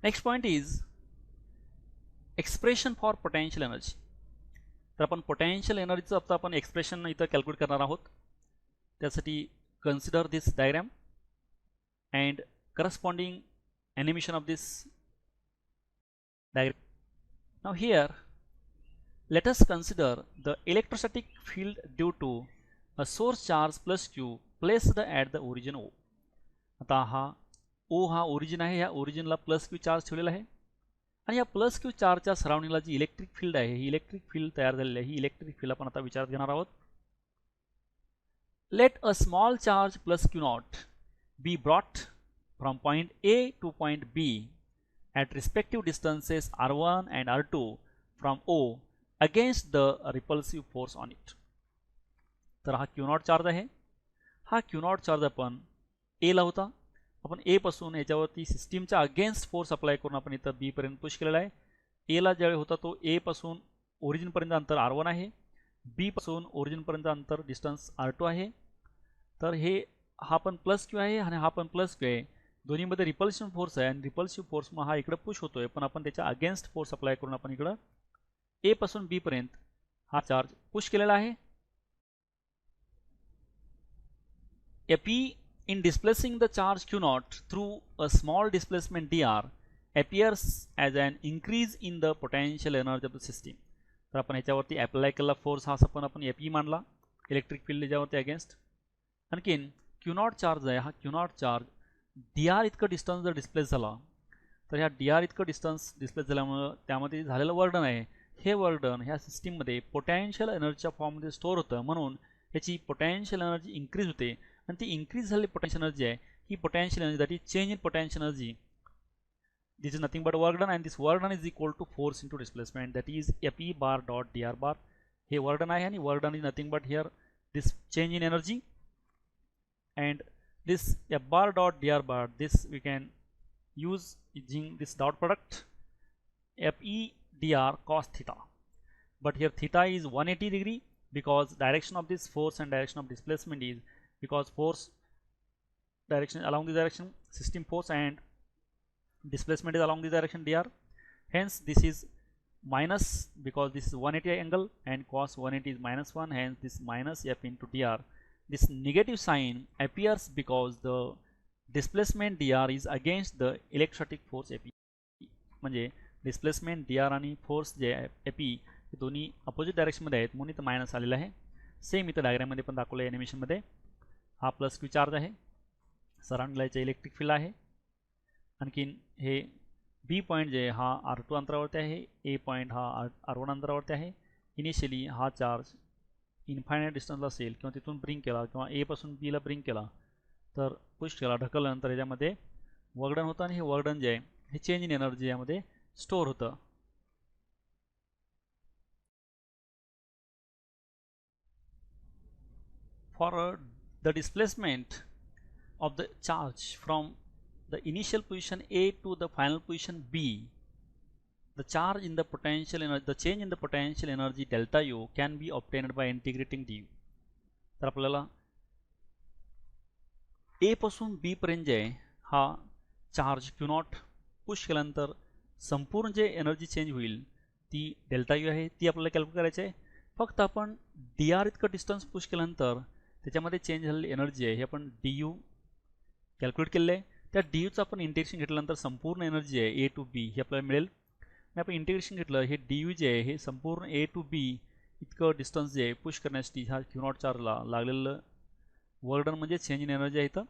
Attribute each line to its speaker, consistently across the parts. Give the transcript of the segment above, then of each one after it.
Speaker 1: Next point is expression for potential energy. तर आपण potential एनर्जीचं आता आपण एक्सप्रेशन इथं कॅल्क्युलेट करणार आहोत. त्यासाठी consider this diagram and corresponding animation of this diagram. Now here let us consider the electrostatic field due to a source charge plus q placed at the origin O. आता हा O हा origin आहे. या ओरिजिनला plus Q charge ठेवलेला आहे आणि या plus Q चार्जच्या सराउंडिंगला जी इलेक्ट्रिक फील्ड आहे ही इलेक्ट्रिक फील्ड तयार झालेली आहे. ही इलेक्ट्रिक फील्ड आपण आता विचारात घेणार आहोत. Let a small charge plus Q not be brought from point A to point B at respective distances r1 and r2 from O against the repulsive force on it. तर हा Q not charge आहे. हा Q not charge आपण ए ला होता. आपण ए पासून याच्यावरती सिस्टीमच्या अगेन्स्ट फोर्स अप्लाय करून आपण इथं बी पर्यंत पुश केलेला आहे. ए ला ज्यावेळी होता तो ए पासून ओरिजिन पर्यंत अंतर r1 आहे. बी पासून ओरिजिन पर्यंत अंतर डिस्टन्स r2 आहे. तर हे हा पण प्लस क्यू आहे आणि हा पण प्लस क्यू आहे. दोन्हीमध्ये रिपल्सिव्ह फोर्स आहे आणि रिपल्सिव्ह फोर्स मग हा इकडे पुश होतोय, पण आपण त्याच्या अगेन्स्ट फोर्स अप्लाय करून आपण इकडं ए पासून बी पर्यंत हा चार्ज पुश केलेला आहे. P in displacing the charge q naught through a small displacement dr appears as an increase in the potential energy of the system. तर आपण याच्यावरती अप्लाय केलेला फोर्स हा आपण P मानला इलेक्ट्रिक फील्ड याच्यावरती अगेन्स्ट. आणखीन क्यू नॉट चार्ज आहे. हा Q not charge D R इतकं डिस्टन्स जर डिस्प्लेस झाला तर ह्या डी आर इतकं डिस्टन्स डिस्प्लेस झाल्यामुळं त्यामध्ये झालेलं वर्डन आहे, हे वर्डन ह्या सिस्टीममध्ये पोटॅन्शियल एनर्जीच्या फॉर्ममध्ये स्टोअर होतं. म्हणून ह्याची पोटॅन्शियल एनर्जी इंक्रीज होते आणि ती इंक्रीज झालेली पोटॅन्शियल एनर्जी आहे ही potential energy that is change in potential energy. This is nothing but work done and this work done is equal to force into displacement that is P bar dot d r bar. हे work done आहे आणि work done is nothing but here this change in energy and this F bar dot dr bar, this we can use using this dot product Fe dr cos theta, but here theta is 180 degree because direction of this force and direction of displacement is because force direction along this direction system force and displacement is along this direction dr, hence this is minus because this is 180 angle and cos 180 is minus 1, hence this minus F into dr. This negative sign appears because the displacement dr is against the electrostatic force P. म्हणजे displacement dr आणि force जे आहे P हे दोन्ही opposite डायरेक्शनमध्ये आहेत म्हणून इथं minus आलेलं आहे. सेम इथं डायग्राममध्ये पण दाखवलं आहे ॲनिमेशनमध्ये. हा प्लस क्यू चार्ज आहे. सराउंडिंगला याचे इलेक्ट्रिक फील्ड आहे. आणखीन हे बी पॉईंट जे हा r2 अंतरावरती आहे. ए पॉईंट हा r1 अंतरावरती आहे. इनिशियली हा चार्ज इन्फायनाईट डिस्टन्सला असेल किंवा तिथून ब्रिंग केला किंवा ए पासून बीला ब्रिंग केला तर पुश केला ढकलल्यानंतर याच्यामध्ये वर्कडन होतं आणि हे वर्कडन जे आहे हे चेंज इन एनर्जी यामध्ये स्टोअर होतं. For the displacement of the charge from the initial position A to the final position B, the charge in the potential energy, the change in the potential energy delta U can be obtained by integrating du. तर आपल्याला ए पासून बी पर्यंत जे आहे हा charge Q not push केल्यानंतर संपूर्ण जे एनर्जी चेंज होईल ती डेल्टा यू आहे, ती आपल्याला कॅल्क्युलेट करायची आहे. फक्त आपण डी आर इतकं डिस्टन्स पुश केल्यानंतर त्याच्यामध्ये चेंज झालेली एनर्जी आहे हे आपण डी यू कॅल्क्युलेट केलेलं आहे. त्या डी यूचं आपण इंटिग्रेशन घेतल्यानंतर संपूर्ण एनर्जी आहे ए टू बी ही आपल्याला मिळेल. आपण इंटिग्रेशन घेतलं हे डी यू जे आहे हे संपूर्ण ए टू बी इतकं डिस्टन्स जे आहे पुश करण्यासाठी ह्या क्यू नॉट चार्जला लागलेलं वर्कडन म्हणजे चेंज इन एनर्जी आहे इथं.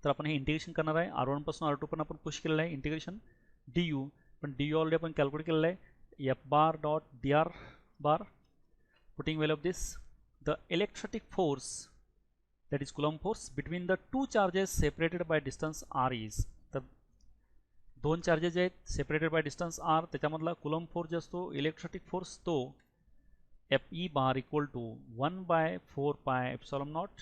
Speaker 1: तर आपण हे इंटिग्रेशन करणार आहे. r1 पासून r2 पण आपण पुश केलेलं आहे इंटिग्रेशन डी यू, पण डी यू ऑलरेडी आपण कॅल्क्युलेट केलेलं आहे. F bar dot d r bar putting value of this the electrostatic force that is Coulomb force between the two charges separated by distance r is. तर दोन charges जे आहेत separated by distance r त्याच्यामधला Coulomb force जो असतो electrostatic force तो Fe bar equal to 1/4 pi epsilon not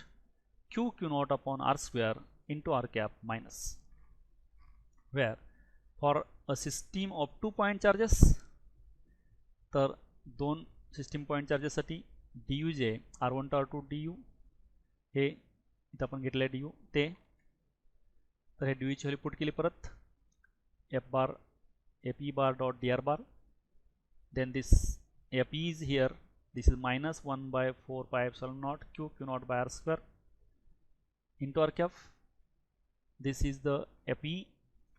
Speaker 1: q not upon r square into r cap minus, where for a system of 2 point charges तर दोन system point चार्जेससाठी D you जे r1 to r2 D you हे इथं आपण घेतलं आहे D you ते. तर हे डी यूची व्हॅल्यू पुट केली परत f bar ap bar dot dr bar, then this ap is here, this is minus 1 by 4 pi epsilon naught q naught by r square into r cap. This is the ap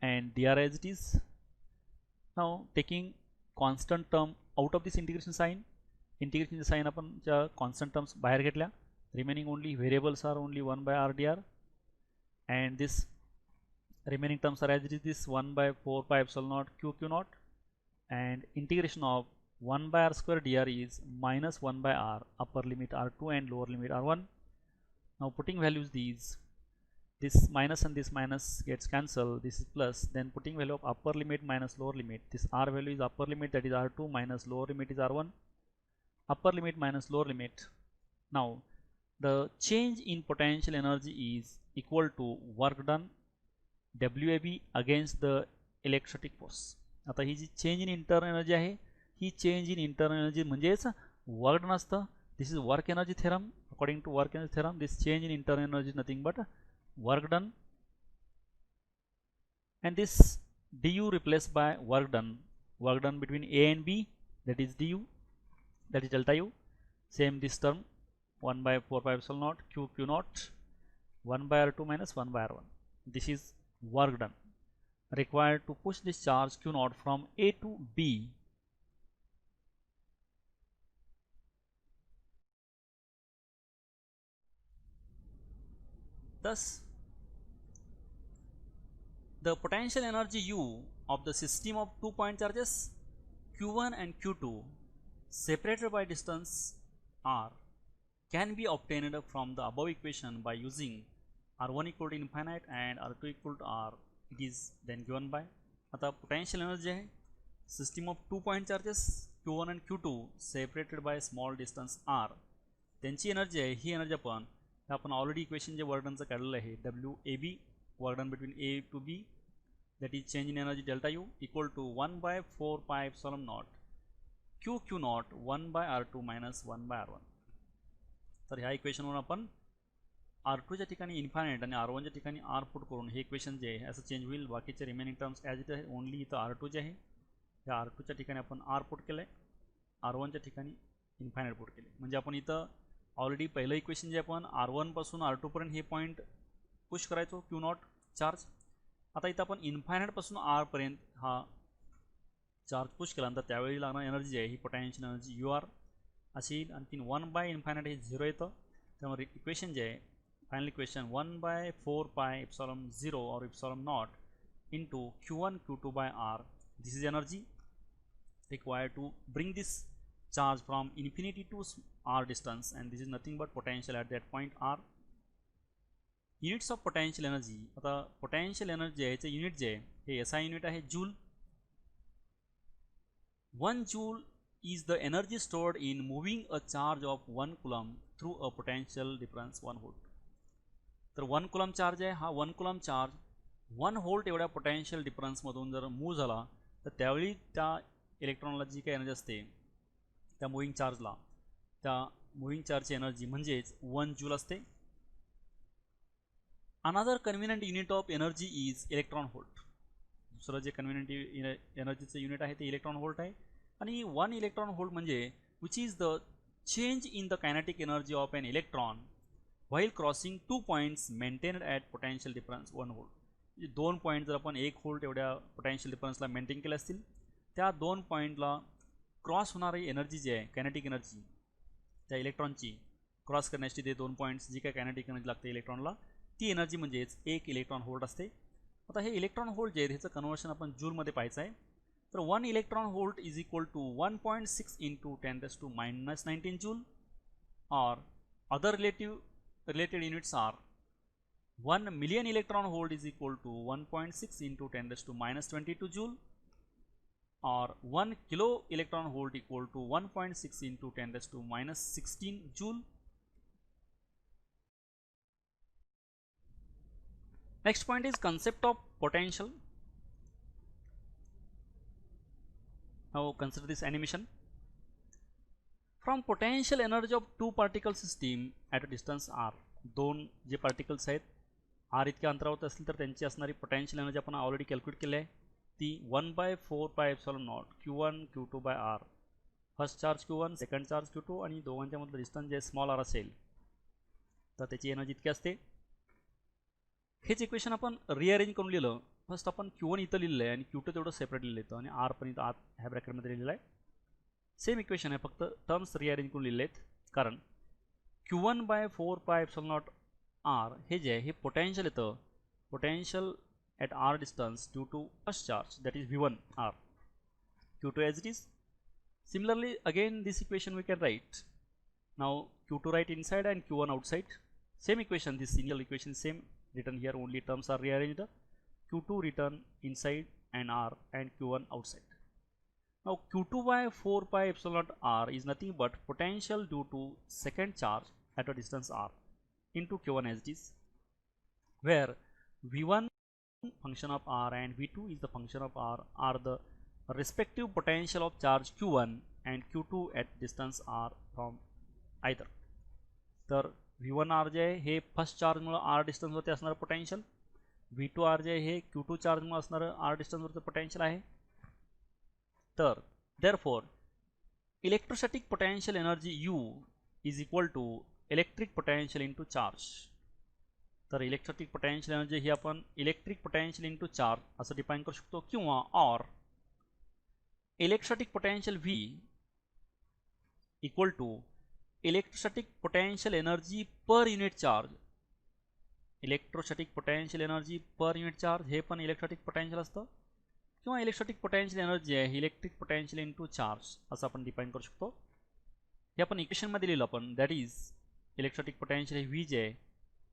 Speaker 1: and dr as it is. Now taking constant term out of this integration sign आपण ज्या constant terms बाहेर घेतल्या, remaining only variables are only 1 by r dr, and this remaining terms are as it is, this 1 by 4 pi epsilon naught q naught, and integration of 1 by r square dr is minus 1 by r, upper limit r2 and lower limit r1. Now putting values these, this minus and this minus gets cancelled, this is plus, then putting value of upper limit minus lower limit, this r value is upper limit, that is r2, minus lower limit is r1, upper limit minus lower limit. Now the change in potential energy is equal to work done WAB against the electrostatic force. आता ही जी change in internal energy आहे, ही change in internal energy म्हणजेच work done असतं. This is work energy theorem. According to work energy theorem, this change in internal energy is nothing but work done, and this du replaced by work done between A and B, that is du, that is delta u. Same this term 1 by 4 pi epsilon naught q naught 1 by r2 minus 1 by r1. This is work done required to push this charge q naught from A to B. Thus the potential energy U of the system of 2 point charges q1 and q2 separated by distance r can be obtained from the above equation by using r1 equal to infinite and r2 equal to r. It is then given by, आता potential energy आहे system of 2 point charges q1 and q2 separated by small distance r, त्यांची energy आहे ही energy आपण already equation जे वर्कडनचं काढलेलं आहे WAB, work done between A to B, that is change in energy delta U equal to 1 by 4 pi epsilon naught q naught 1 by r2 minus 1 by r1. तर ह्या इक्वेशनवरून आपण r2 च्या ठिकाणी infinite आणि r1 च्या ठिकाणी r पुट करून हे इक्वेशन जे आहे असं चेंज होईल. बाकीचे रिमेनिंग टर्म्स ॲज इट आहे, ओनली इथं r2 जे आहे त्या r2 च्या ठिकाणी आपण r पुट केलं आहे, r1 च्या ठिकाणी इन्फायनाइट पुट केले. म्हणजे आपण इथं ऑलरेडी पहिलं इक्वेशन जे आपण r1 पासून r2 पर्यंत हे पॉईंट पुश करायचो q नॉट चार्ज. आता इथं आपण इन्फायनाइट पासून r पर्यंत हा चार्ज पुश केल्यानंतर त्यावेळी लागणार एनर्जी जी आहे ही पोटेन्शियल एनर्जी UR अशी येईल. आणखीन 1 बाय इन्फायनाइट हे 0 येतं, त्यामुळे इक्वेशन जे आहे final equation 1 bye 4 pi epsilon 0 और epsilon not into q1 q2 by r. This is energy required to bring this charge from infinity to r distance, and this is nothing but potential at that point r. Units of potential energy, आता potential energy आहे याचे unit जे आहे हे SI unit आहे joule. 1 joule is the energy stored in moving a charge of 1 coulomb through a potential difference 1 volt. तर 1 coulomb charge आहे, हा 1 coulomb चार्ज 1 व्होल्ट एवढ्या पोटेन्शियल डिफरन्समधून जर मूव्ह झाला तर त्यावेळी त्या इलेक्ट्रॉनला जी काही एनर्जी असते त्या मुव्हिंग चार्जला, त्या मुव्हिंग चार्जची एनर्जी म्हणजेच 1 जूल असते. Another convenient unit of energy is electron volt. दुसरं जे कन्व्हिनियंट एनर्जीचं युनिट आहे ते इलेक्ट्रॉन व्होल्ट आहे. आणि 1 इलेक्ट्रॉन व्होल्ट म्हणजे which is the change in the kinetic energy of an electron while crossing 2 points maintained at potential difference 1 volt. म्हणजे 2 point जर आपण 1 व्होल्ट एवढ्या पोटेन्शियल डिफरन्सला मेंटेन केले असतील, त्या 2 पॉईंटला क्रॉस होणारी एनर्जी जी आहे कायनेटिक एनर्जी त्या इलेक्ट्रॉनची क्रॉस करण्यासाठी ते 2 पॉईंट्स जी काय कायनेटिक एनर्जी लागते इलेक्ट्रॉनला ती एनर्जी म्हणजेच 1 इलेक्ट्रॉन व्होल्ट असते. आता हे इलेक्ट्रॉन व्होल्ट जे आहे ह्याचं कन्वर्शन आपण जूलमध्ये पाहायचं आहे. तर 1 electron volt is equal to 1.6 into 10⁻⁻19 joule, और other related units are 1 million electron volt is equal to 1.6 into 10⁻22 joule, or 1 kilo electron volt equal to 1.6 into 10⁻16 joule. Next point is concept of potential. Now consider this animation. From potential energy of 2 particle system at a distance r, दोन जे particles आहेत r इतक्या अंतरावर असतील तर त्यांची असणारी potential energy आपण ऑलरेडी कॅल्क्युलेट केली आहे. ती 1/4πε0 Q1 Q2 by R. First charge Q1, second charge Q2 आणि दोघांच्या मधलं डिस्टन्स जे स्मॉल r असेल तर त्याची एनर्जी इतकी असते. हेच इक्वेशन आपण रिअरेंज करून लिहिलं. फर्स्ट आपण Q1 इथं लिहिलेलं आहे आणि Q2 तेवढं सेपरेट लिहिलं आहे आणि R पण इथं आत ह्या ब्रॅकेटमध्ये लिहिलेलं आहे. सेम इक्वेशन आहे, फक्त टर्म्स रिअरेंज करून लिहिले आहेत. कारण Q1/4πε0 R हे जे आहे हे पोटेन्शियल येतं, potential at r distance due to first charge, that is V1 R, Q2 as it is. Similarly again this equation we can write. Now Q2 right inside and Q1 outside. Same equation, this initial equation same written here, only terms are rearranged. Q2 written inside and R and Q1 outside. Now Q2/4πε0 R is nothing but potential due to second charge at a distance R into Q1 as it is, where V1 function of R and V2 is the function of R are the respective potential of charge Q1 and Q2 at distance R from either. तर V1 R जे आहे हे first चार्जमुळे R डिस्टन्सवरती असणारं potential, V2 R जे आहे हे Q2 चार्जमुळे असणारं R डिस्टन्सवरचं potential आहे. तर therefore electrostatic potential energy U is equal to electric potential into charge. तर इलेक्ट्रोस्टॅटिक पोटेन्शियल एनर्जी ही आपण इलेक्ट्रिक पोटेन्शियल इंटू चार्ज असं डिफाईन करू शकतो, किंवा or electrostatic potential V equal to electrostatic potential energy per unit charge. Electrostatic potential energy per unit charge हे पण electrostatic potential असतं, किंवा इलेक्ट्रोस्टॅटिक पोटेन्शियल एनर्जी आहे इलेक्ट्रिक पोटेन्शियल इंटू चार्ज असं आपण डिफाईन करू शकतो. हे आपण इक्वेशनमध्ये लिहिलं आपण, that is electrostatic potential V जे आहे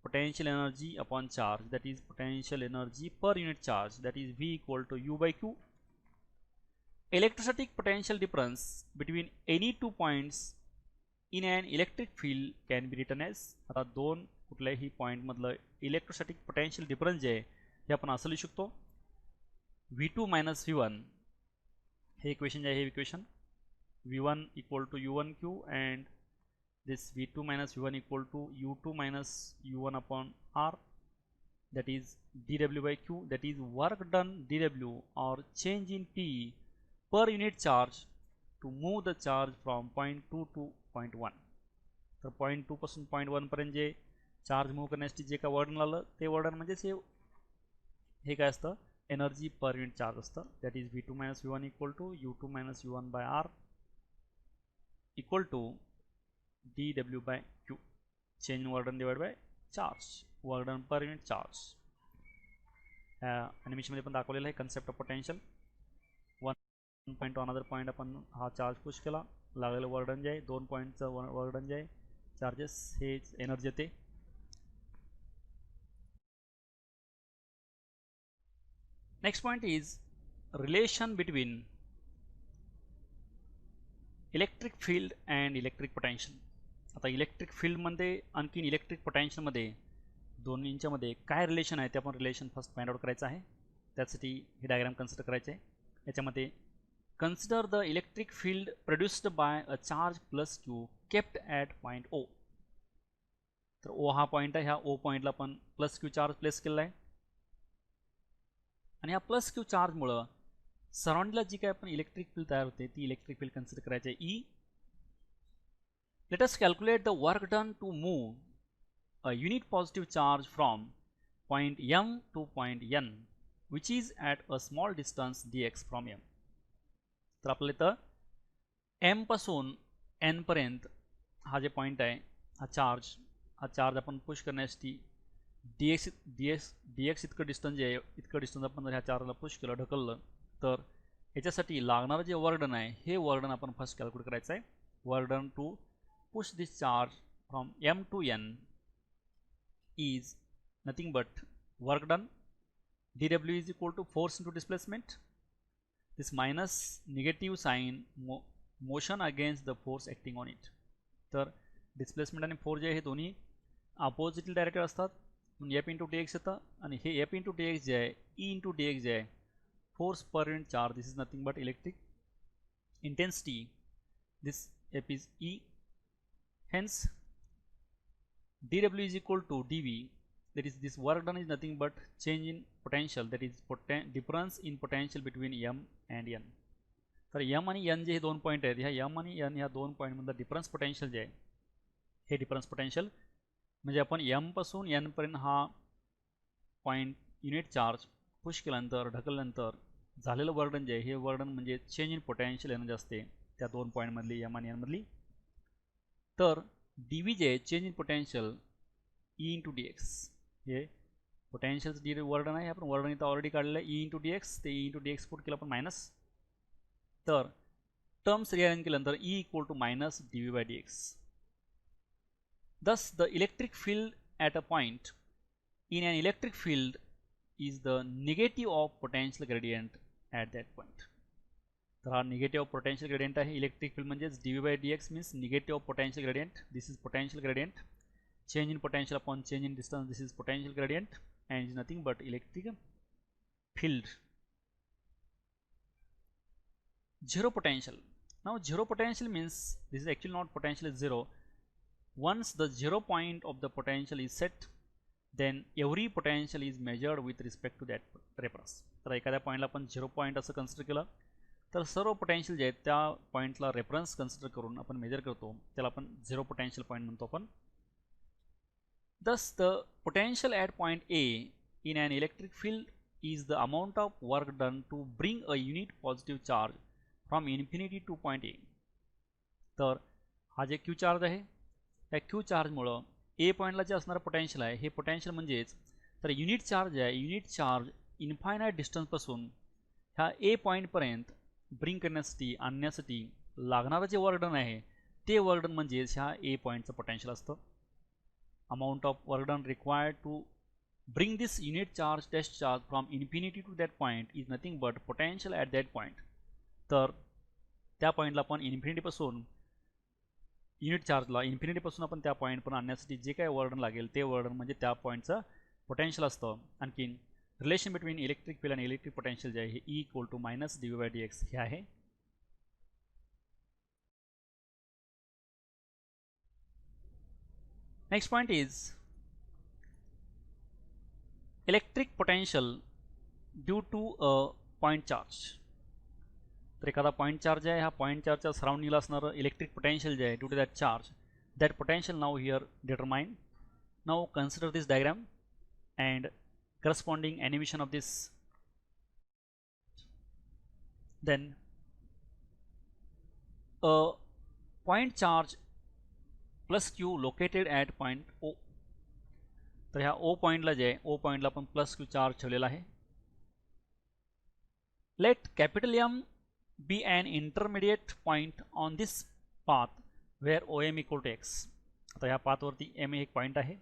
Speaker 1: potential energy upon charge, that is potential energy per unit charge, that is V equal to U by Q. Electrostatic potential difference between any two points in an electric field can be written as, आता दोन कुठल्याही point मधलं electrostatic potential difference जे आहे हे आपण असं लिहू शकतो, V2 minus V1. हे इक्वेशन जे आहे हे equation V1 equal to U1Q and this V2 minus V1 equal to U2 minus U1 upon R, that is dW by Q, that is work done dW or change in P per unit charge to move the charge from point 2 to point 1. तर point 2 पासून point 1 पर्यंत जे charge move करण्यासाठी जे काय वर्डन आलं ते वर्डन म्हणजेच हे काय असतं, एनर्जी पर युनिट चार्ज असतं. That is V2 minus V1 equal to U2 minus U1 by R equal to dW by Q, change in work done divided by charge, work done per unit charge. ॲनिमेशनमध्ये पण दाखवलेलं आहे concept of potential. One point two another point आपण हा charge push केला, लागलेलं work done जे आहे, दोन पॉईंटचं वर्क डन जे आहे चार्जेस हे एनर्जी येते. Next point is relation between electric field and electric potential. आता इलेक्ट्रिक फील्डमध्ये आणखीन इलेक्ट्रिक पोटेन्शियलमध्ये दोन्हींच्यामध्ये काय रिलेशन आहे ते आपण रिलेशन फर्स्ट फाइंड आउट करायचं आहे. त्यासाठी हे डायग्राम कन्सिडर करायचे आहे. याच्यामध्ये consider the electric field produced by a charge plus Q kept at point O. तर O हा पॉईंट आहे, ह्या O पॉईंटला आपण प्लस Q चार्ज प्लेस केलेला आहे आणि ह्या प्लस Q चार्जमुळं सराउंडिंगला जी काय आपण इलेक्ट्रिक फील्ड तयार होते ती इलेक्ट्रिक फील्ड कन्सिडर करायचे आहे E. Let us calculate the work done to move a unit positive charge from point M to point N, which is at a small distance dx from M. तर आपल्याला इथं M पासून N पर्यंत हा जे point आहे हा charge आपण पुश करण्यासाठी dx इतकं डिस्टन्स जे आहे इतकं डिस्टन्स आपण ह्या चार्जला पुश केलं, ढकललं, तर याच्यासाठी लागणारं जे वर्क डन आहे हे वर्क डन आपण फर्स्ट कॅल्क्युलेट करायचं आहे. Work done to push this charge from M to N is nothing but work done dW is equal to force into displacement, this minus negative sign motion against the force acting on it. तर displacement आणि force जे आहे हे दोन्ही oppositely directed असतात, म्हणून F into dx येतं आणि हे F इंटू dx जे आहे E इंटू dx जे आहे force per unit charge, this is nothing but electric intensity, this F is E. Hence dW is equal to dV that is this work done is nothing but change in potential, that is difference in potential between m and n. तर m आणि n जे हे दोन point आहेत, ह्या m आणि n ह्या दोन पॉईंटमधलं डिफरन्स पोटेन्शियल जे आहे हे डिफरन्स पोटेन्शियल म्हणजे आपण m पासून n पर्यंत हा पॉईंट युनिट चार्ज पुश केल्यानंतर ढकलल्यानंतर झालेलं वर्डन जे आहे हे वर्डन म्हणजे चेंज इन पोटेन्शियल एनर्जी असते त्या दोन पॉईंटमधली m आणि n मधली. तर dv जे change in potential E into D X हे पोटेन्शियलचं डी वर्डन आहे, आपण वर्डन इथं ऑलरेडी काढलेलं आहे ई इंटू डी एक्स, ते E into D X put केलं आपण मायनस. तर टर्म्स रिअरेंज केल्यानंतर E equal to minus D V by D X. Thus the electric field at a point in an electric field is the negative of potential gradient at that point. तर हा negative potential gradient आहे electric field म्हणजेच D V by D x means negative of potential gradient. This is potential gradient. Change in potential upon change in distance, this is potential gradient and is nothing but electric field. Zero potential. Now zero potential means this is actually not potential is zero. Once the 0 point of the potential is set, then every potential is measured with respect to that reference. तर एखाद्या पॉईंटला आपण 0 point असं consider केलं तर सर्व potential जे आहेत त्या पॉईंटला रेफरन्स कन्सिडर करून आपण मेजर करतो, त्याला आपण 0 पोटेन्शियल पॉईंट म्हणतो आपण. Thus the potential at point A in an electric field is the amount of work done to bring a unit positive charge from infinity to point A. तर हा जे Q चार्ज आहे या Q चार्जमुळं ए पॉईंटला जे असणारं पोटेन्शियल आहे हे पोटेन्शियल म्हणजेच तर युनिट चार्ज आहे, युनिट चार्ज इन्फायनाईट डिस्टन्सपासून ह्या ए पॉईंटपर्यंत ब्रिंग करण्यासाठी आणण्यासाठी लागणारं जे वर्क डन आहे ते वर्क डन म्हणजेच ह्या ए पॉईंटचं पोटेन्शियल असतं. Amount of work done required to bring this unit charge test charge from infinity to that point is nothing but potential at that point. तर त्या पॉईंटला आपण इन्फिनिटीपासून युनिट चार्जला इन्फिनिटीपासून आपण त्या पॉईंट पण आणण्यासाठी जे काही वर्क डन लागेल ते वर्क डन म्हणजे त्या पॉईंटचं पोटेन्शियल असतं. आणखीन रिलेशन बिटवीन इलेक्ट्रिक फील्ड आणि इलेक्ट्रिक पोटेन्शियल जे आहे हे E equal to minus D V by D X हे आहे. Next point is electric potential due to a point charge. तर एखादा पॉईंट चार्ज आहे, ह्या पॉईंट चार्जच्या सराउंडिंगला असणारं इलेक्ट्रिक पोटेन्शियल जे आहे due to that charge, that potential now here determine. Now consider this diagram and corresponding animation of this. Then a point charge plus Q located at point O. तर ह्या ओ पॉईंटला जे आहे ओ पॉईंटला आपण प्लस क्यू चार्ज ठेवलेला आहे. Let capital M be an intermediate point on this path where O M equal to X. आता ह्या पाथवरती एम हे एक पॉईंट आहे,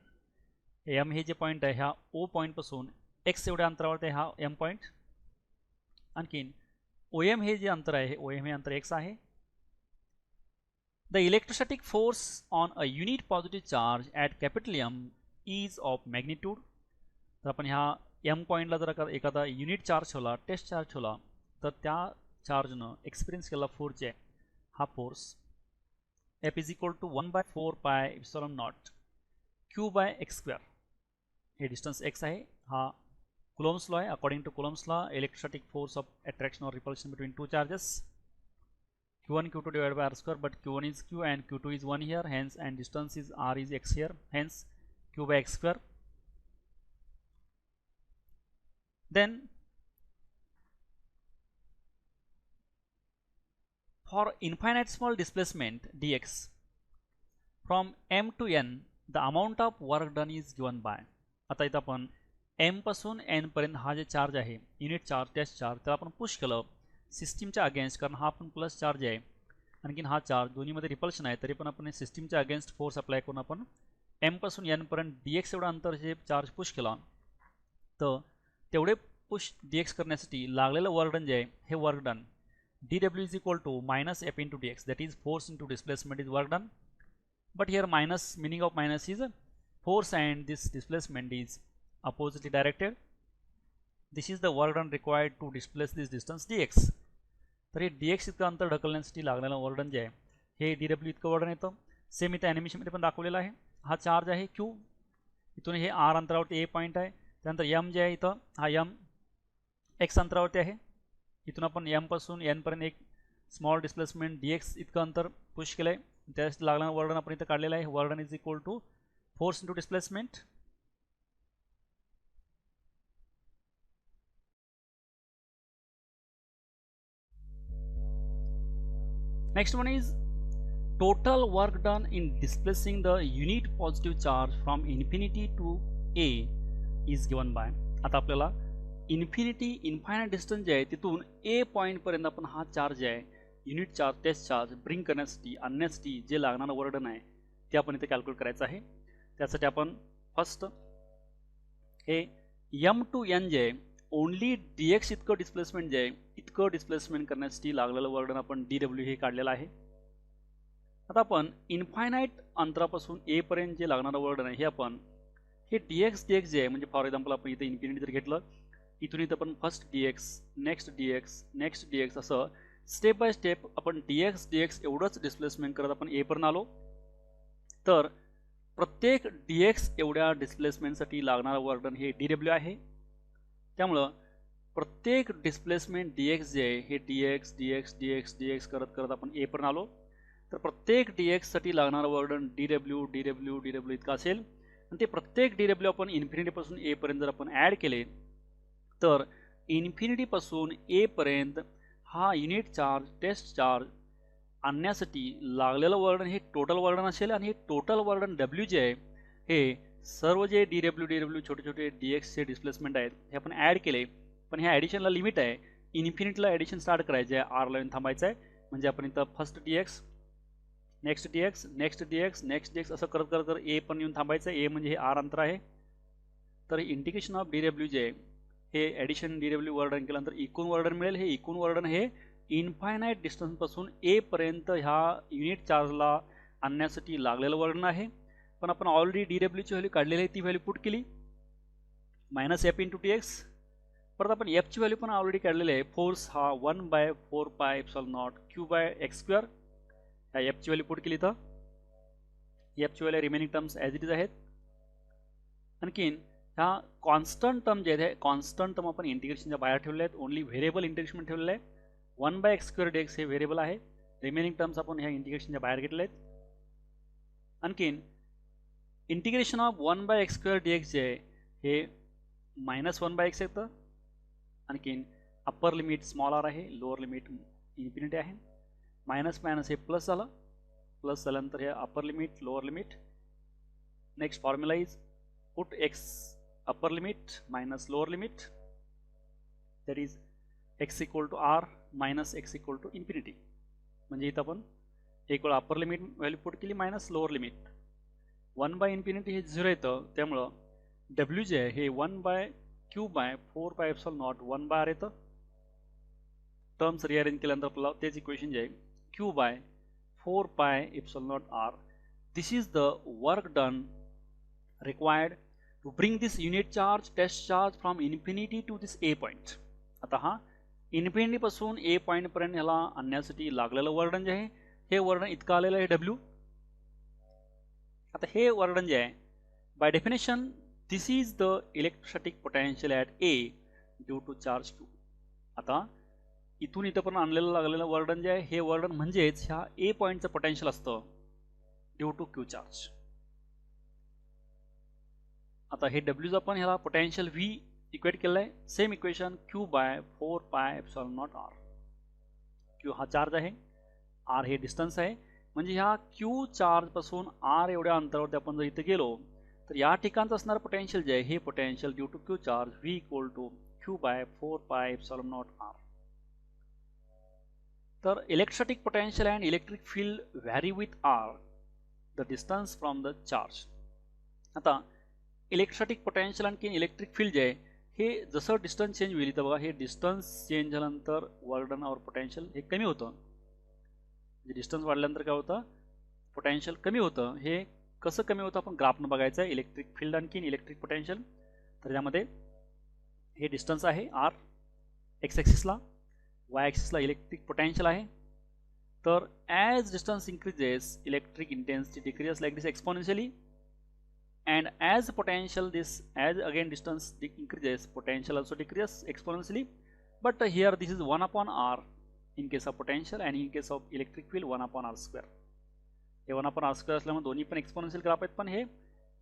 Speaker 1: एम हे जे पॉईंट आहे ह्या ओ पॉईंटपासून एक्स एवढ्या अंतरावरती हा एम पॉईंट. आणखीन ओ एम हे जे अंतर आहे ओ एम हे अंतर एक्स आहे. The electrostatic force on a unit positive charge at capital M is of magnitude. तर आपण ह्या एम पॉईंटला जर एखादा युनिट चार्ज ठेवला, टेस्ट चार्ज ठेवला तर त्या चार्जनं एक्सपिरियन्स केलेला फोर्स जे आहे हा force F is equal to 1/4 pi epsilon naught q by x square. हे डिस्टन्स एक्स आहे, हा कुलॉम्स लॉ आहे. According to Coulomb's law electrostatic force of attraction और repulsion between two charges q1 q2 divided by r square, but q1 is q and q2 is 1 here, hence, and distance is r is x here, hence q by x square. Then for infinite small displacement dx from m to n the amount of work done is given by. आता इथं आपण m पासून n पर्यंत हा जे charge आहे unit charge test charge त्याला आपण पुश केलं सिस्टीमच्या अगेन्स्ट, कारण हा पण प्लस चार्ज आहे आणखीन हा चार्ज दोन्हीमध्ये रिपल्शन आहे, तरी पण आपण सिस्टीमच्या अगेन्स्ट फोर्स अप्लाय करून आपण एम पासून एन पर्यंत डी एक्स एवढा अंतर जे चार्ज पुश केला तर तेवढे पुश डी एक्स करण्यासाठी लागलेलं वर्क डन जे आहे हे work done D W is equal to minus F into D X, that is force into displacement is work done. But here minus meaning of minus is force and this displacement is oppositely directed. This is the work done required to displace this distance dx. तर हे dx इतकं अंतर ढकलण्यासाठी लागलेलं work done जे आहे हे dw इतकं वर्क डन येतं. सेम इथं ॲनिमेशनमध्ये पण दाखवलेलं आहे. हा चार्ज आहे q इथून हे आर अंतरावरती ए पॉईंट आहे, त्यानंतर एम जे आहे इथं हा एम एक्स अंतरावरती आहे. इथून आपण एम पासून एन पर्यंत एक स्मॉल डिस्प्लेसमेंट डी एक्स इतकं अंतर पुश केलं आहे. त्यासाठी लागणारं वर्डन आपण इथं काढलेलं आहे. Work done is equal to force into displacement. Next one is total work done in displacing the unit positive charge from infinity to A is given by. आता आपल्याला इन्फायनाइट डिस्टन्स जे आहे तिथून ए पॉईंट पर्यंत आपण हा चार्ज जे आहे unit charge test charge bring करण्यासाठी आणण्यासाठी जे लागणारं वर्डन आहे ते आपण इथे कॅल्क्युलेट करायचं आहे. त्यासाठी आपण फर्स्ट हे एम टू एन जे आहे ओनली डी एक्स इतकं डिस्प्लेसमेंट जे आहे इतकं डिस्प्लेसमेंट करण्यासाठी लागलेलं वर्डन आपण डी डब्ल्यू हे काढलेलं आहे. आता आपण इन्फायनाइट अंतरापासून ए पर्यंत जे लागणारं वर्डन आहे हे आपण हे डी एक्स जे आहे म्हणजे फॉर एक्झाम्पल आपण इथे इन्फिनिटी जर घेतलं इथून इथं आपण first D x next D x असं स्टेप बाय स्टेप आपण डी एक्स एवढंच डिस्प्लेसमेंट करत आपण ए पर्यंत आलो. तर प्रत्येक डी एक्स एवढ्या डिस्प्लेसमेंटसाठी लागणारं वर्डन हे डी डब्ल्यू आहे. त्यामुळं प्रत्येक डिस्प्लेसमेंट डी एक्स जे आहे हे डी एक्स करत करत आपण ए पर्यंत आलो. तर प्रत्येक डी एक्ससाठी लागणारं वर्डन डी डब्ल्यू इतकं असेल आणि ते प्रत्येक डी डब्ल्यू आपण इन्फिनिटीपासून ए पर्यंत जर आपण ॲड केले तर इन्फिनिटीपासून ए पर्यंत हा युनिट चार्ज टेस्ट चार्ज आणण्यासाठी लागलेलं वर्डन हे टोटल वर्डन असेल. आणि हे टोटल वर्डन डब्ल्यू जे आहे हे सर्व जे डी डब्ल्यू छोटे छोटे डी एक्सचे डिस्प्लेसमेंट आहेत हे आपण ॲड केले. पण ह्या ॲडिशनला लिमिट आहे, इन्फिनिटीला ॲडिशन स्टार्ट करायचं आहे, आर लाईन थांबायचं आहे. म्हणजे आपण इथं first D x next D x असं करत करत ए पण येऊन थांबायचं आहे. ए म्हणजे हे आर अंतर आहे. तर integration of D W J हे ॲडिशन डी डब्ल्यू वर्डन केल्यानंतर इकून वर्डन मिळेल. हे इकून वर्डन हे इन्फायनाइट डिस्टन्सपासून ए पर्यंत ह्या युनिट चार्जला आणण्यासाठी लागलेलं वर्डन आहे. पण आपण ऑलरेडी डी डब्ल्यूची व्हॅल्यू काढलेली आहे, ती व्हॅल्यू पुट केली minus F into T x. परत आपण एफची व्हॅल्यू पण ऑलरेडी काढलेली आहे. फोर्स हा 1/4πε0 क्यू बाय एक्स स्क्वेअर. ह्या एफची व्हॅल्यू पुट केली तर एफची value remaining terms as it is आहेत. आणखीन ह्या कॉन्स्टंट टर्म जे आहेत कॉन्स्टंट टर्म आपण इंटिग्रेशनच्या बाहेर ठेवले आहेत. ओनली व्हेरिएबल इंटिग्रेशन ठेवलेलं आहे. 1/x² dx हे व्हेरिएबल आहे. रिमेनिंग टर्म्स आपण ह्या इंटिग्रेशनच्या बाहेर घेतले आहेत. आणखीन इंटिग्रेशन ऑफ 1/x² dx जे आहे हे -1/x येतं. आणखीन अप्पर लिमिट स्मॉल आर आहे, लोअर लिमिट इन्फिनिटी आहे. मायनस मायनस हे प्लस झालं, प्लस झाल्यानंतर हे upper limit lower limit. Next formula is put X upper limit minus lower limit that is X equal to R minus X equal to infinity. म्हणजे इथं आपण एक वेळ अप्पर लिमिट व्हॅल्यू पुट केली minus lower limit. 1/∞ हे 0 येतं. त्यामुळं W J आहे हे 1/4πε0 1/r येतं. टर्म्स रिअरेंज केल्यानंतर आपल्याला तेच इक्वेशन जे आहे Q/4πε0r. This is the work done required to bring this unit charge test charge from infinity to this A point. आता हा इन्फिनिटीपासून ए पॉईंटपर्यंत ह्याला आणण्यासाठी लागलेलं वर्डन जे आहे हे वर्डन इतकं आलेलं आहे डब्ल्यू. आता हे वर्डन जे आहे by definition this is the electrostatic potential at A due to charge Q. आता इथून इथं पण आणलेलं लागलेलं वर्डन जे आहे हे वर्डन म्हणजेच ह्या ए पॉईंटचं पोटेन्शियल असतं ड्यू टू क्यू चार्ज. आता हे डब्ल्यूचं आपण ह्याला पोटेन्शियल व्ही इक्वेट केलं आहे. Same equation Q/4πε0r. क्यू हा चार्ज आहे, आर हे डिस्टन्स आहे. म्हणजे ह्या क्यू चार्जपासून आर एवढ्या अंतरावरती आपण जर इथे गेलो तर या ठिकाणचं असणारं पोटेन्शियल जे आहे हे potential due to Q charge V equal to Q/4πε0r. तर electrostatic potential and electric field vary with R the distance from the charge. आता इलेक्ट्रोस्टॅटिक पोटेन्शियल आणखी इलेक्ट्रिक फील्ड जे आहे हे जसं डिस्टन्स चेंज होईल तर बघा हे डिस्टन्स चेंज झाल्यानंतर वर्डन और पोटेन्शियल हे कमी होतं. म्हणजे डिस्टन्स वाढल्यानंतर काय होतं पोटेन्शियल कमी होतं. हे कसं कमी होतं आपण ग्राफनं बघायचं आहे. इलेक्ट्रिक फील्ड आणखी इलेक्ट्रिक पोटेन्शियल. तर यामध्ये हे डिस्टन्स आहे आर एक्स ॲक्सिसला, वाय ॲक्सिसला इलेक्ट्रिक पोटेन्शियल आहे. तर as distance increases electric intensity decreases like this exponentially. and as potential as again distance increases, potential also decreases exponentially, but here this is 1 upon r in case of potential, and in case of electric field 1 upon r square. हे 1 upon r square असल्यामुळे दोन्ही पण exponential graph आहेत, पण हे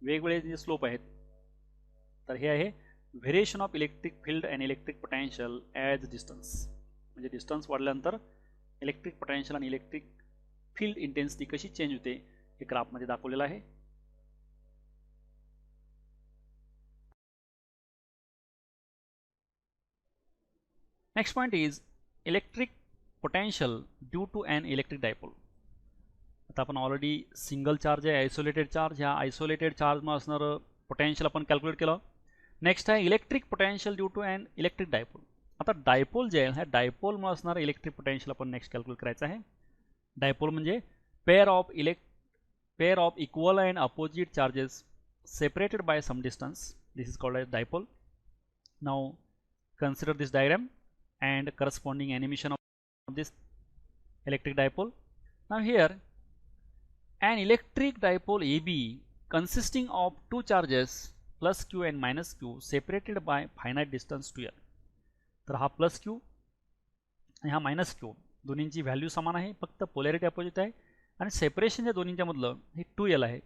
Speaker 1: वेगवेगळे slope आहेत. तर हे आहे variation of electric field and electric potential as distance. म्हणजे डिस्टन्स वाढल्यानंतर इलेक्ट्रिक पोटेन्शियल आणि इलेक्ट्रिक फील्ड इंटेन्सिटी कशी चेंज होते हे ग्राफमध्ये दाखवलेलं आहे. Next point is electric potential due to an electric dipole. आता आपण ऑलरेडी सिंगल चार्ज आहे, आयसोलेटेड चार्ज, ह्या आयसोलेटेड चार्जमध्ये असणारं पोटेन्शियल आपण कॅल्क्युलेट केलं. नेक्स्ट आहे electric potential due to an electric dipole. आता डायपोल जे आहे ह्या डायपोलमुळे असणारं इलेक्ट्रिक पोटेन्शियल आपण नेक्स्ट कॅल्क्युलेट करायचं आहे. डायपोल म्हणजे pair of equal and opposite charges separated by some distance. This is called as dipole. Now consider this diagram and corresponding animation of this electric dipole. Now here an electric dipole AB consisting of two charges plus q and minus q separated by finite distance 2l. तर हा plus q आणि हा minus q दोन्हींची value समान आहे, फक्त polarity opposite आहे, आणि सेपरेशन जे दोन्हींच्या मधलं हे 2l आहे.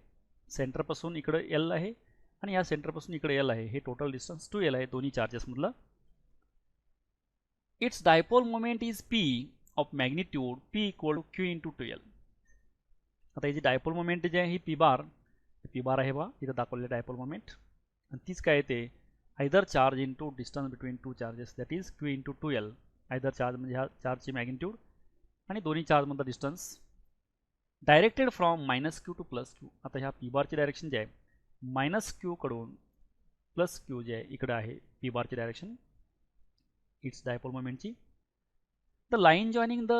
Speaker 1: सेंटरपासून इकडे एल आहे आणि या सेंटरपासून इकडे एल आहे. हे टोटल डिस्टन्स 2l आहे दोन्ही चार्जेसमधलं. Its dipole moment is p of magnitude p equal to q into 2l. आता याची डायपोल मोमेंट जे आहे ही p बार आहे बा इथं दाखवलेलं डायपोल मोमेंट, आणि तीच काय येते either charge into distance between two charges that is q into 2l. Either charge म्हणजे ह्या चार्जची मॅग्निट्यूड आणि दोन्ही चार्जमधला distance directed from minus q to plus q. आता ह्या पी बारची डायरेक्शन जे आहे मायनस क्यू कडून प्लस क्यू जे आहे इकडे आहे पी बारची डायरेक्शन इट्स डायपोल मोमेंटची. The line joining the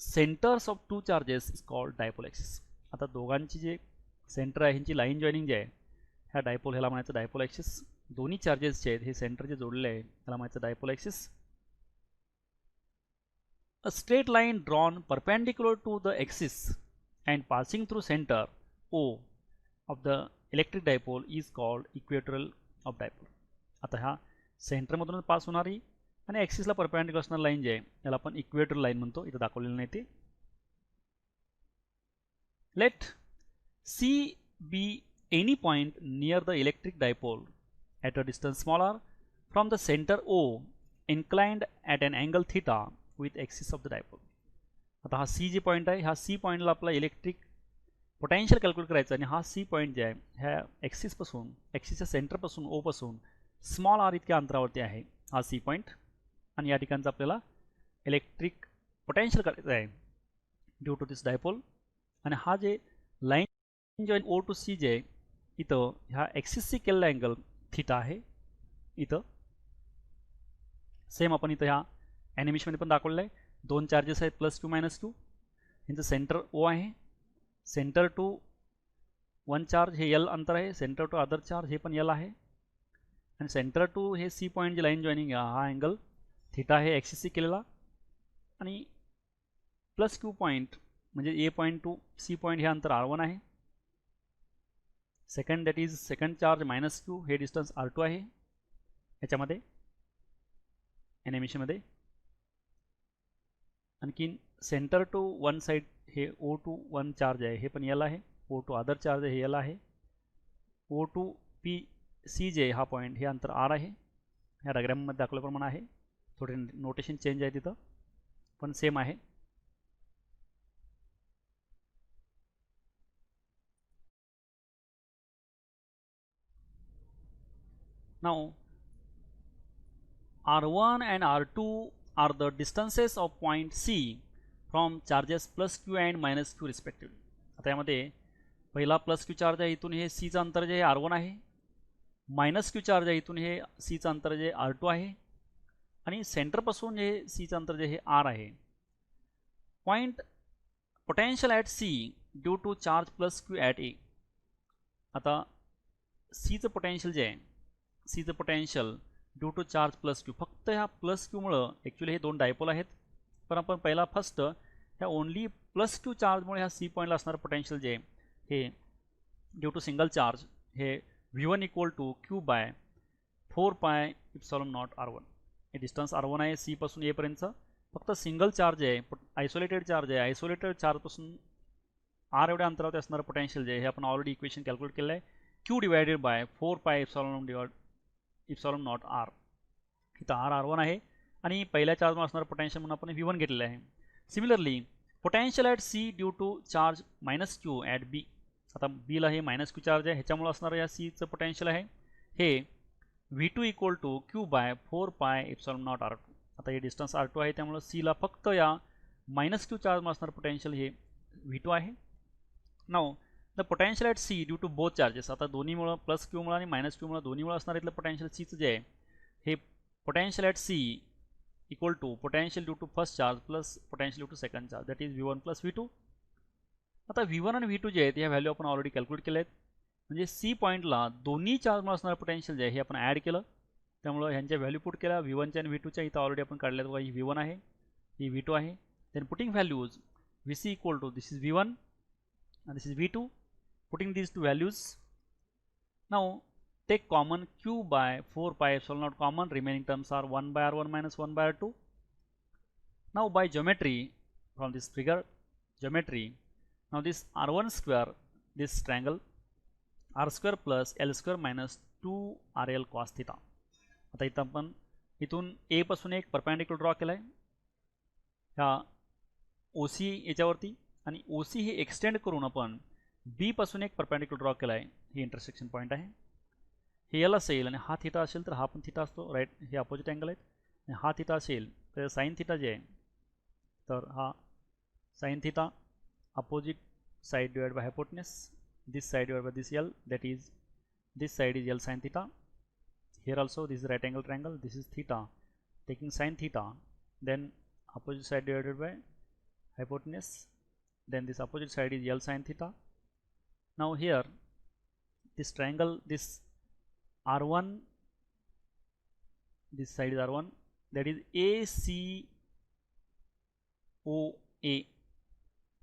Speaker 1: centres of two charges is called dipole axis. आता दोघांची जे सेंटर आहे ह्यांची लाईन जॉईनिंग जे आहे ह्या डायपोल ह्याला म्हणायचं डायपोल ॲक्सिस. दोन्ही चार्जेस जे आहेत हे सेंटर जे जोडलेले आहे त्याला म्हणायचं dipole axis. A straight line drawn perpendicular to the axis and passing through center O of the electric dipole is called equatorial of dipole. आता ह्या सेंटरमधून पास होणारी आणि ॲक्सिसला परपेंडिक्युलर असणारी लाईन जी आहे याला आपण इक्वेटोरियल लाईन म्हणतो, इथं दाखवलेलं नाही ते. Let C be any point near the electric dipole at a distance smaller from the center O inclined at an angle theta with axis of the dipole. आता हा C जे पॉईंट आहे ह्या C पॉईंटला आपला इलेक्ट्रिक पोटेन्शियल कॅल्क्युलेट करायचं, आणि हा C पॉईंट जे आहे ह्या ॲक्सिसच्या सेंटरपासून O पासून स्मॉल r इतक्या अंतरावरती आहे हा C पॉईंट, आणि या ठिकाणचं आपल्याला इलेक्ट्रिक पोटेन्शियल करायचं आहे ड्यू टू दिस डायपोल. आणि हा जे line join O to C जे आहे इथं ह्या ॲक्सिसशी केलेला अँगल थिटा आहे. इथं सेम आपण इथं ह्या ॲनिमेशनमध्ये पण दाखवलेलं आहे. दोन चार्जेस आहेत प्लस क्यू मायनस क्यू, यांचं सेंटर ओ आहे. सेंटर टू वन चार्ज हे एल अंतर आहे, सेंटर टू अदर चार्ज हे पण एल आहे, आणि सेंटर टू हे सी पॉईंट जे लाईन जॉईनिंग हा अँगल थिटा आहे ॲक्सिसशी केलेला, आणि प्लस क्यू पॉईंट म्हणजे ए पॉईंट टू सी पॉईंट हे अंतर R1 आहे. Second that is second charge minus Q हे डिस्टन्स R2 आहे याच्यामध्ये ॲनिमेशनमध्ये. आणखीन सेंटर टू वन साईड हे O टू वन चार्ज आहे हे पण एल आहे, O टू अदर चार्ज हे एल आहे, O टू पी सी जे हा पॉईंट हे अंतर R आहे. ह्या डायग्राममध्ये दाखवल्याप्रमाणे आहे, थोडे नोटेशन चेंज आहे तिथं पण सेम आहे. Now R1 and R2 are the distances of point C from charges plus Q and minus Q respectively. आता यामध्ये पहिला प्लस क्यू चार्ज आहे इथून हे सीचं अंतर जे R1 आहे, मायनस क्यू चार्ज आहे इथून हे सीचं अंतर जे R2 आहे, आणि सेंटरपासून जे सीचं अंतर जे हे R आहे. Point potential at C due to charge plus Q at A. आता सीचं पोटेन्शियल जे आहे सीचं potential due to charge plus Q, फक्त ह्या प्लस क्यूमुळं ॲक्च्युली हे दोन डायपोल आहेत, पण आपण पहिला फर्स्ट ह्या ओनली प्लस क्यू चार्जमुळे ह्या सी पॉईंटला असणारं पोटेन्शियल जे आहे हे ड्यू टू सिंगल चार्ज हे v1 equal to Q by 4 पाय इप्सिलॉन नॉट r1. हे डिस्टन्स r1 आहे सी पासून ए पर्यंतचा. फक्त सिंगल चार्ज आहे, आयसोलेटेड चार्ज आहे. आयसोलेटेड चार्जपासून r एवढ्या अंतरावरती असणारं पोटेन्शियल जे आहे हे आपण ऑलरेडी इक्वेशन कॅल्क्युलेट केलं आहे. q डिवायडेड बाय 4 पाय इप्सिलॉन नॉट r. इथं r1 आहे आणि पहिल्या चार्जमध्ये असणारं पोटेन्शियल म्हणून आपण v1 घेतलेलं आहे. Similarly potential at C due to charge minus q at B. आता बीला हे मायनस क्यू चार्ज आहे, ह्याच्यामुळे असणारं या सीचं पोटेन्शियल आहे हे v2 equal to Q by 4 पाय इप्सिलॉन नॉट r2. आता हे डिस्टन्स r2 आहे, त्यामुळे सीला फक्त या मायनस क्यू चार्जमध्ये असणारं पोटेन्शियल हे v2 आहे. Now the potential at C due to both charges. आता दोन्हीमुळं प्लस क्यूमुळं आणि मायनस क्यूमुळं दोन्हीमुळं असणार इथलं पोटेन्शियल सीचं जे आहे हे potential at C equal to potential due to first charge plus potential due to second charge, that is v1 plus v2. आता v1 आणि v2 जे आहेत ह्या व्हॅल्यू आपण ऑलरेडी कॅल्क्युलेट केले आहेत. म्हणजे सी पॉईंटला दोन्ही चार्जमुळे असणारं पोटेन्शियल जे आहे हे आपण ॲड केलं, त्यामुळं ह्यांच्या व्हॅल्यू पुट केल्या v1च्या आणि v2च्या. इथं ऑलरेडी आपण काढल्यात बघा, ही v1 आहे, ही v2 आहे. Then putting values vc equal to this is v1 and this is v2. Putting these two values, now take common q by 4 pi epsilon naught common, remaining terms are 1 by r1 minus 1 by r2. Now by geometry, from this figure geometry, now this r1 square, this triangle r square plus l square minus 2 rl cos theta. आता इथं आपण इथून a पासून एक perpendicular draw केला आहे ह्या OC याच्यावरती, आणि OC हे एक्सटेंड करून आपण बी पासून एक परपेंडिक्युलर ड्रॉ केला आहे. ही इंटरसेक्शन पॉईंट आहे. हे एल असेल आणि हा थिटा असेल तर हा पण थिटा असतो, राईट. हे अपोजिट अँगल आहेत. आणि हा थिटा असेल तर साईन थिटा जे आहे तर हा sine theta opposite side divide by hypotenuse, this side divide by this L, that is this side is L sine theta. Here also this is right angle triangle, this is theta taking sine theta, then opposite side divided by hypotenuse, then this opposite side is L sin theta. Now here this triangle, this R1, this side is R1, that is ACOA,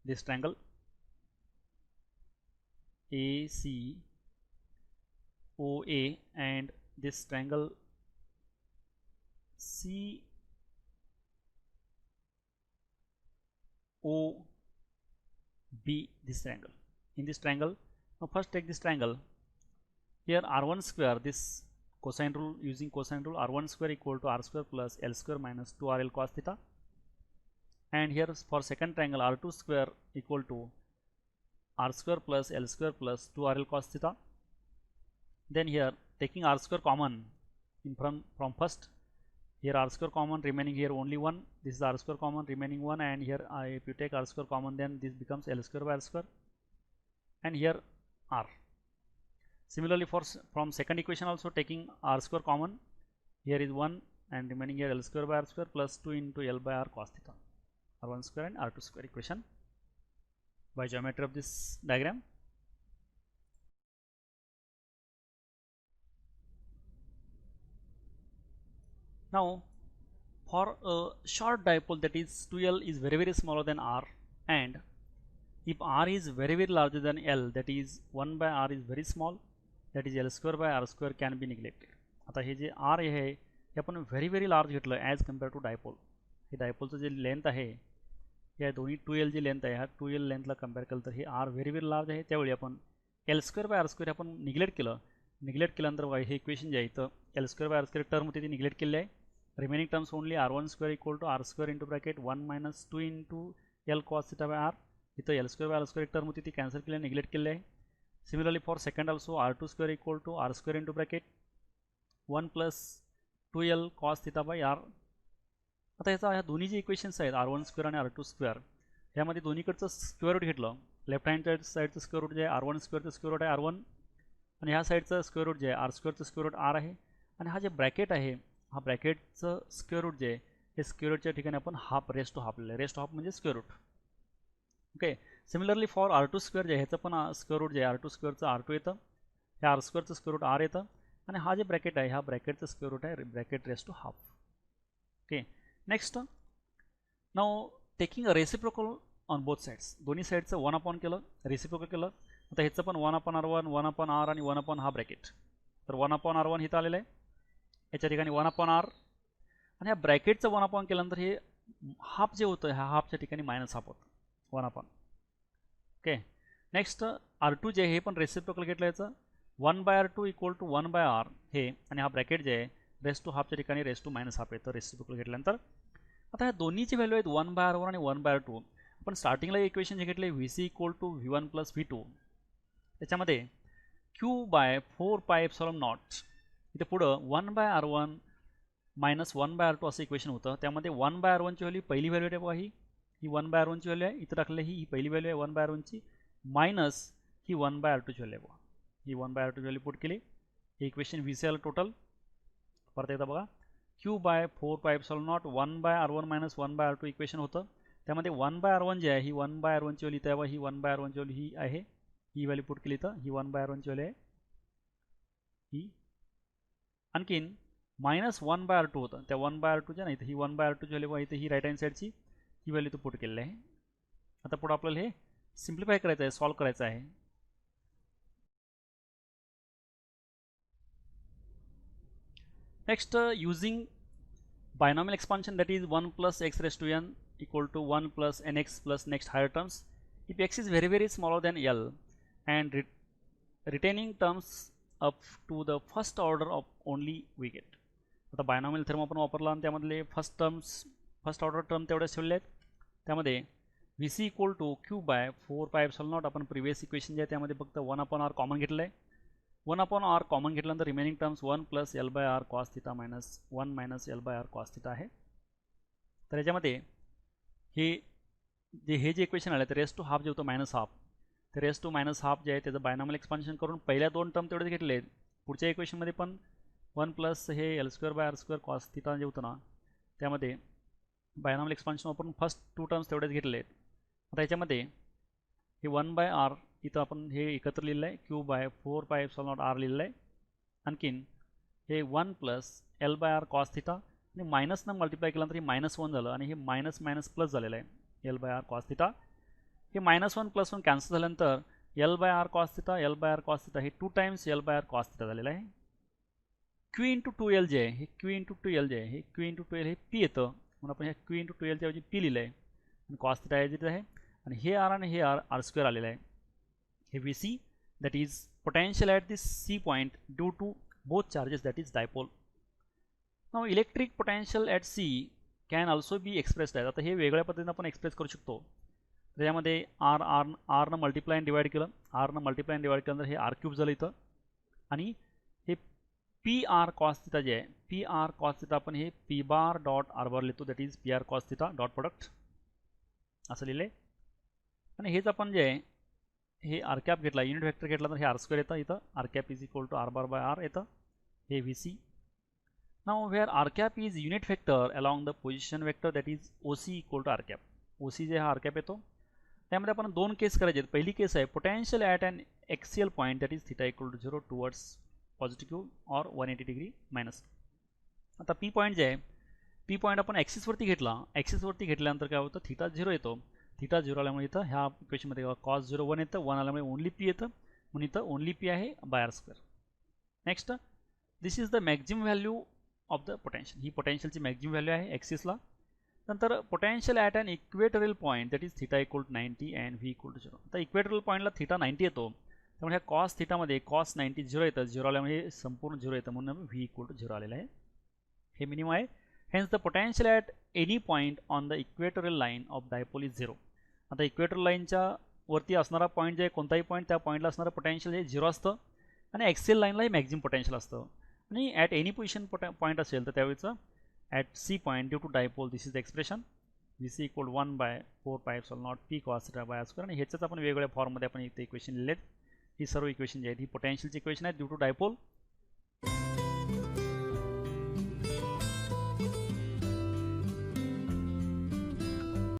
Speaker 1: this triangle ACOA, and this triangle OB, this triangle. In this triangle, now first take this triangle. Here r1 square, this cosine rule, using cosine rule, r1 square equal to r square plus l square minus 2rl cos theta. And here for second triangle, r2 square equal to r square plus l square plus 2rl cos theta. Then here taking r square common in from first, here r square common, remaining here only 1, this is r square common, remaining 1, and here if you take r square common, then this becomes l square by r square, and here r. Similarly for from second equation also taking r square common, here is 1 and remaining here l square by r square plus 2 into l by r cos theta, r1 square and r2 square equation by geometry of this diagram. Now for a short dipole, that is 2L is very smaller than R, and if R is very larger than L, that is 1 by R is very small, that is L square by R square can be neglected. आता हे जे R आहे हे आपण very large घेतलं as compare to dipole. हे डायपोलचं जे length आहे या दोन्ही 2L जी लेंथ आहे ह्या 2L लेंथला कम्पेअर केलं तर हे R व्हेरी लार्ज आहे. त्यावेळी आपण L square by R square आपण निग्लेक्ट केलं. निग्लेक्ट केल्यानंतर बघा हे इक्वेशन जे आहे तर L square by R square term होती ती निग्लेक्ट केली आहे. Remaining terms only r1 square equal to r square into bracket 1 minus 2 into l cos theta by r. इथं l square by r square term होती ती cancel केली, neglect केली आहे. Similarly for second also r2 square equal to r square into bracket 1 plus 2l cos theta by r. आता ह्या दोन्ही जे इक्वेशन्स आहेत r1 square आणि r2 square ह्यामध्ये दोन्हीकडचं स्क्वेअर रूट घेतलं. लेफ्ट हँड साईडचं स्क्वेअर रूट जे आहे r1 स्क्वेअरचं स्क्वेअर रूट आहे r1, आणि ह्या साईडचं स्क्वेअर रूट जे आहे r स्क्वेअरचं स्क्वेअर रूट r आहे, आणि हा जे ब्रॅकेट आहे हा ब्रॅकेटचं स्क्वेअर रूट जे आहे हे स्क्वेअर रूटच्या ठिकाणी आपण हाफ रेस्ट टू हाफ लिहिलं. रेस्ट ऑफ म्हणजे square root. Okay. Similarly for r2 square जे आहे ह्याचं पण स्क्वेअर रूट जे आहे r2 स्क्वेअरचं r2 येतं, हे r स्क्वेअरचं स्क्वेअर रूट r येतं, आणि हा जे ब्रॅकेट आहे ह्या ब्रॅकेटचं स्क्वेअर रूट आहे bracket raised to half. Okay. Next now taking a reciprocal on both sides, दोन्ही साईडचं 1 अपॉन केलं, रेसिप्रोकल केलं, आता ह्याचं पण 1/r1 1/r आणि 1/, हा ब्रॅकेट. तर 1/r1 इथं आलेलं आहे, याच्या ठिकाणी 1/r आणि ह्या ब्रॅकेटचं 1/, केल्यानंतर हे हाफ जे होतं ह्या हाफच्या ठिकाणी -1/2 होतं 1/. ओके. नेक्स्ट r2 जे आहे हे पण रेसिप्रोकल घेतलं याचं 1/r2 इक्वल टू 1/r हे, आणि हा ब्रॅकेट जे आहे रेस टू हाफच्या ठिकाणी रेस टू -हाफ येतं रेसिप्रोकल घेतल्यानंतर. आता ह्या दोन्हीची व्हॅल्यू आहेत 1/r1 आणि 1/2. आपण स्टार्टिंगला इक्वेशन जे घेतले VC equal to V1 plus V2, त्याच्यामध्ये Q/4πε0 इथे पुढं 1/r1 मायनस 1/r2 असं इक्वेशन होतं. त्यामध्ये 1/r1 ची व्हॅल्यू पहिली व्हॅल्यू आहे बघा, ही 1/r1 ची व्हॅल्यू आहे, इथं टाकलेली ही पहिली व्हॅल्यू आहे 1/r1 ची, मायनस ही 1/r2 ची व्हॅल्यू आहे बघा, ही 1/r2 ची व्हॅल्यू पुट केली. हे इक्वेशन VC आलं टोटल. परत एकदा बघा, Q/4πε0 1/r1 minus 1/r2 equation होतं. त्यामध्ये 1/r1 जे आहे ही 1/r1 ची व्हॅल्यू तेव्हा ही 1/r1 ची व्हॅल्यू ही आहे, ही व्हॅल्यू पुट केली तर ही 1/r1 ची व्हॅल्यू आहे ही. आणखीन मायनस 1/r2 होतं, त्या 1/r2 च्या नाही तर ही 1/r2 ची व्हॅल्यू इथे ही राईट हँड साईडची ही व्हॅल्यू तो पुट केलेली आहे. आता पुढे आपल्याला हे सिम्प्लिफाय करायचं आहे, सॉल्व करायचं आहे. Next using binomial expansion, that is 1 plus x raised to n equal to 1 plus nx plus next higher terms. If x is very smaller than L and retaining terms up to the first order of only we get. आता binomial theorem आपण वापरला आणि त्यामधले first order term तेवढ्याच ठेवले आहेत. त्यामध्ये VC equal to Q/4πε0 आपण प्रिव्हियस इक्वेशन जे आहे त्यामध्ये फक्त 1/r कॉमन घेतलं आहे. 1/r कॉमन घेतल्यानंतर remaining terms 1 plus L/r cos θ minus 1 minus L/r cos θ आहे. तर याच्यामध्ये हे जे इक्वेशन आलं ते रेस टू हाफ जे होतं -हाफ, ते रेस टू -हाफ जे आहे त्याचं बायनॉमियल एक्सपान्शन करून पहिल्या दोन टर्म तेवढेच घेतले आहेत. पुढच्या इक्वेशनमध्ये पण 1 प्लस हे L²/r² cos θ जे होतं ना त्यामध्ये बायनॉमियल एक्सपान्शन वापरून फर्स्ट टू टर्म्स तेवढेच घेतले आहेत. आता याच्यामध्ये हे 1/r इथं आपण हे एकत्र लिहिलं आहे, Q/4πε0r लिहिलं आहे. आणखीन हे 1 प्लस L/r cos θ आणि मायनसनं मल्टिप्लाय केल्यानंतर हे -1 झालं आणि हे मायनस मायनस प्लस झालेलं आहे L/r cos θ. हे -1 प्लस 1 कॅन्सल झाल्यानंतर L/r cos θ L/r cos θ हे 2 टाइम्स L/r cos θ झालेलं आहे. Q×2L जे आहे हे Q×2L जे आहे हे Q×2L हे P येतं, म्हणून आपण ह्या Q×2L च्या ऐवजी P लिहिलं आहे आणि cos θ याच्यात आहे आणि हे R आणि हे R² आलेलं आहे. हे VC that is potential at this C point due to both charges, that is dipole. Now electric potential at C can also be expressed as, आता हे वेगळ्या पद्धतीने आपण एक्सप्रेस करू शकतो. त्याच्यामध्ये R न मल्टिप्लाय आणि डिवाइड केलं, R न मल्टिप्लाय आणि डिवाइड केल्यानंतर हे R³ झालं इथं आणि हे PR cos θ जे आहे PR cos θ आपण हे P bar dot R bar लिहितो, that is PR cos θ dot product असं लिहिले. आणि हेच आपण जे आहे हे R³ घेतला, युनिट वेक्टर घेतला तर हे R² येतं, इथं R³ is equal to R bar by R येतं, हे VC. Now where R³ is unit vector along the position vector that is OC equal to R³. OC जे हा R³ येतो. त्यामध्ये आपण दोन केस करायचे आहेत. पहिली केस आहे potential at an axial point that is θ equal to 0 towards positive और 180 डिग्री मायनस. आता P पॉईंट जे आहे P पॉईंट आपण ॲक्सिसवरती घेतला, ॲक्सिसवरती घेतल्यानंतर काय होतं θ 0 येतो. θ 0 आल्यामुळे इथं ह्या इक्वेशनमध्ये cos 0 1 येतं, 1 आल्यामुळे ओनली P येतं, म्हणून इथं ओनली P आहे by R². Next this is the maximum value of the potential, ही पोटेन्शियलची मॅक्झिमम व्हॅल्यू आहे ॲक्सिसला. नंतर potential at an equatorial point that is θ equal to 90 and V equal to 0. आता इक्वेटोरियल पॉईंटला θ 90 येतो, त्यामुळे ह्या cos θ मध्ये cos 90 0 येतं, 0 आल्यामुळे संपूर्ण 0 येतं, म्हणून V इक्वल टू 0 आलेलं आहे. हे मिनिमम आहे. Hence the potential at any point on the equatorial line of dipole is 0. आता इक्वेटोरियल लाईनच्या वरती असणारा पॉईंट जे कोणताही पॉईंट त्या पॉईंटला असणारं पोटेन्शियल हे 0 असतं आणि एक्सेल लाईनला हे मॅक्झिमम पोटेन्शियल असतं. आणि ॲट एनी पोझिशन पॉईंट असेल तर त्यावेळेचं at C point due to dipole this is the expression VC equal 1/4πε0 P cos θ by R². आणि ह्याच्याच आपण वेगवेगळ्या फॉर्ममध्ये आपण इथे इक्वेशन लिहिलेत. ही सर्व इक्वेशन जी आहेत ही पोटेन्शियलची इक्वेशन आहेत ड्यू टू डायपोल.